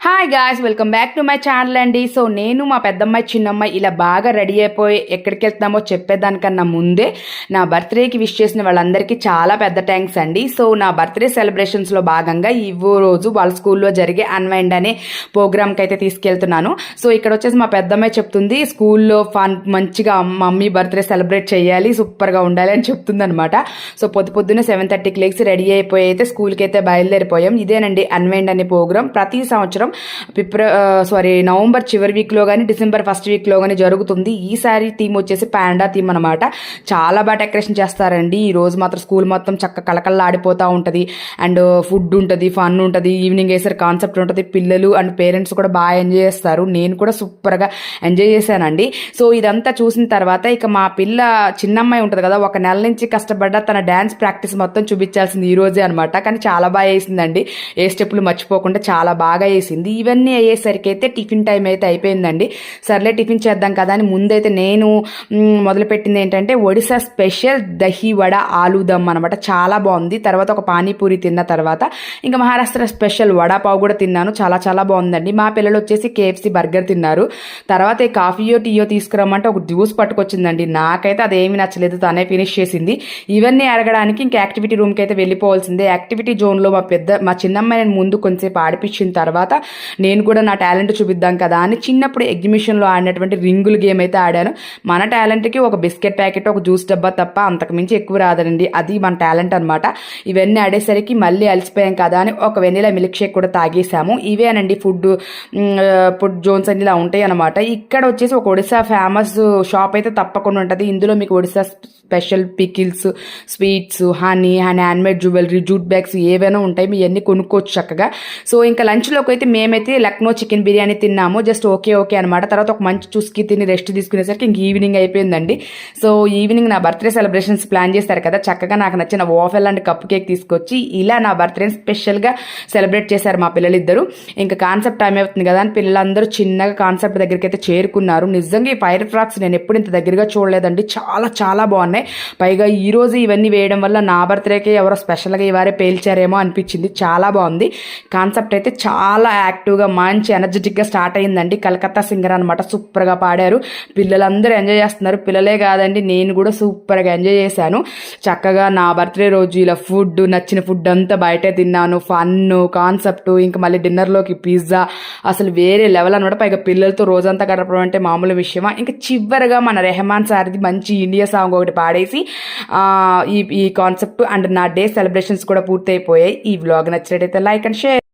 Hi guys, welcome back to my channel అండి. So నేను మా పెద్దమ్మాయి చిన్నమ్మాయి ఇలా బాగా రెడీ అయిపోయి ఎక్కడికి వెళ్తున్నామో చెప్పేదానికన్నా ముందే నా బర్త్డేకి విష్ చేసిన వాళ్ళందరికీ చాలా పెద్ద థ్యాంక్స్ అండి. సో నా బర్త్డే సెలబ్రేషన్స్లో భాగంగా ఈ రోజు వాళ్ళ స్కూల్లో జరిగే అన్వైండ్ అనే ప్రోగ్రామ్కి అయితే తీసుకెళ్తున్నాను. సో ఇక్కడ వచ్చేసి మా పెద్దమ్మాయి చెప్తుంది స్కూల్లో ఫన్ మంచిగా మమ్మీ బర్త్డే సెలబ్రేట్ చేయాలి, సూపర్గా ఉండాలి అని చెప్తుంది అనమాట. సో పొద్దున్నే 7:30కి లేచి రెడీ అయిపోయి అయితే స్కూల్కి అయితే బయలుదేరిపోయాం. ఇదేనండి అన్వైండ్ అనే ప్రోగ్రామ్. ప్రతి సంవత్సరం నవంబర్ చివరి వీక్లో కానీ డిసెంబర్ ఫస్ట్ వీక్లో కానీ జరుగుతుంది. ఈసారి థీమ్ వచ్చేసి పాండా థీమ్ అనమాట. చాలా బాగా డెకరేషన్ చేస్తారండి. ఈ రోజు మాత్రం స్కూల్ మొత్తం చక్క కళకళలాడిపోతూ ఉంటుంది. అండ్ ఫుడ్ ఉంటుంది, ఫన్ ఉంటుంది, ఈవినింగ్ వేసరి కాన్సెప్ట్ ఉంటుంది. పిల్లలు అండ్ పేరెంట్స్ కూడా బాగా ఎంజాయ్ చేస్తారు. నేను కూడా సూపర్గా ఎంజాయ్ చేశానండి. సో ఇదంతా చూసిన తర్వాత ఇక మా పిల్ల చిన్నమ్మాయి ఉంటుంది కదా, ఒక నెల నుంచి కష్టపడ్డ తన డ్యాన్స్ ప్రాక్టీస్ మొత్తం చూపించాల్సింది ఈ రోజే అనమాట. కానీ చాలా బాగా వేసిందండి. ఏ స్టెప్పులు మర్చిపోకుండా చాలా బాగా వేసింది. ఇవన్నీ అయ్యేసరికి అయితే టిఫిన్ టైం అయితే అయిపోయిందండి. సర్లే టిఫిన్ చేద్దాం కదా అని ముందైతే నేను మొదలుపెట్టింది ఏంటంటే ఒడిశా స్పెషల్ దహి వడ ఆలూదమ్ అనమాట. చాలా బాగుంది. తర్వాత ఒక పానీపూరి తిన్న తర్వాత ఇంకా మహారాష్ట్ర స్పెషల్ వడాపావు కూడా తిన్నాను. చాలా చాలా బాగుందండి. మా పిల్లలు వచ్చేసి KFC బర్గర్ తిన్నారు. తర్వాత ఈ కాఫీయో టీయో తీసుకురమ్మంటే ఒక జ్యూస్ పట్టుకొచ్చిందండి. నాకైతే అదేమీ నచ్చలేదు, తనే ఫినిష్ చేసింది. ఇవన్నీ అడగడానికి ఇంకా యాక్టివిటీ రూమ్కి అయితే వెళ్ళిపోవాల్సిందే. యాక్టివిటీ జోన్లో మా చిన్నమ్మాయి నేను ముందు కొంచెంసేపు ఆడిపించిన తర్వాత నేను కూడా నా టాలెంట్ చూపిద్దాం కదా అని చిన్నప్పుడు ఎగ్జిబిషన్లో ఆడినటువంటి రింగుల గేమ్ అయితే ఆడాను. మన టాలెంట్కి ఒక బిస్కెట్ ప్యాకెట్, ఒక జ్యూస్ డబ్బా తప్ప అంతకుమించి ఎక్కువ రాదండి. అది మన టాలెంట్ అనమాట. ఇవన్నీ ఆడేసరికి మళ్ళీ అలసిపోయాం కదా అని ఒక వెనిలా మిల్క్ షేక్ కూడా తాగేసాము. ఇవేనండి ఫుడ్ జోన్స్ అన్ని ఇలా ఉంటాయి అనమాట. ఇక్కడ వచ్చేసి ఒక ఒడిశా ఫేమస్ షాప్ అయితే తప్పకుండా ఉంటుంది. ఇందులో మీకు Odisha special pickles, sweets, honey handmade jewellery, jute bags ఏవైనా ఉంటాయి. మీ అన్ని కొనుక్కోవచ్చు చక్కగా. సో ఇంకా లంచ్లోకి అయితే మేమైతే లక్నో చికెన్ బిర్యానీ తిన్నాము. జస్ట్ ఓకే అనమాట. తర్వాత ఒక మంచి చూసుకి తిని రెస్ట్ తీసుకునేసరికి ఇంక ఈవినింగ్ అయిపోయిందండి. సో ఈవినింగ్ నా బర్త్డే సెలబ్రేషన్స్ ప్లాన్ చేశారు కదా, చక్కగా నాకు నచ్చిన వాఫెల్ అండ్ కప్ కేక్ తీసుకొచ్చి ఇలా నా బర్త్డే స్పెషల్గా సెలబ్రేట్ చేశారు మా పిల్లలిద్దరు. ఇంకా కాన్సెప్ట్ టైం అవుతుంది కదా అని పిల్లలందరూ చిన్నగా కాన్సెప్ట్ దగ్గరికి అయితే చేరుకున్నారు. నిజంగా ఈ ఫైర్ ఫ్రాక్స్ నేను ఎప్పుడు ఇంత దగ్గరగా చూడలేదండి. చాలా చాలా బాగున్నాయి. పైగా ఈ రోజు ఇవన్నీ వేయడం వల్ల నా బర్త్డేకి ఎవరో స్పెషల్గా ఇవారే పేల్చారేమో అనిపించింది. చాలా బాగుంది. కాన్సెప్ట్ అయితే చాలా యాక్టివ్గా మంచి ఎనర్జెటిక్గా స్టార్ట్ అయ్యిందండి. కలకత్తా సింగర్ అనమాట. సూపర్గా పాడారు. పిల్లలందరూ ఎంజాయ్ చేస్తున్నారు. పిల్లలే కాదండి, నేను కూడా సూపర్గా ఎంజాయ్ చేశాను. చక్కగా నా బర్త్డే రోజు ఇలా ఫుడ్, నచ్చిన ఫుడ్ అంతా బయటే తిన్నాను. ఫన్ కాన్సెప్ట్, ఇంకా మళ్ళీ డిన్నర్లోకి పిజ్జా, అసలు వేరే లెవెల్ అనమాట. పైగా పిల్లలతో రోజంతా గడపడం అంటే మామూలు విషయమా. ఇంకా చివరిగా మన రెహమాన్ సార్ది మంచి ఇండియా సాంగ్ ఒకటి పాడేసి ఈ కాన్సెప్ట్ అండ్ నా డే సెలబ్రేషన్స్ కూడా పూర్తయిపోయాయి. ఈ వ్లాగ్ నచ్చినట్టయితే లైక్ అండ్ షేర్.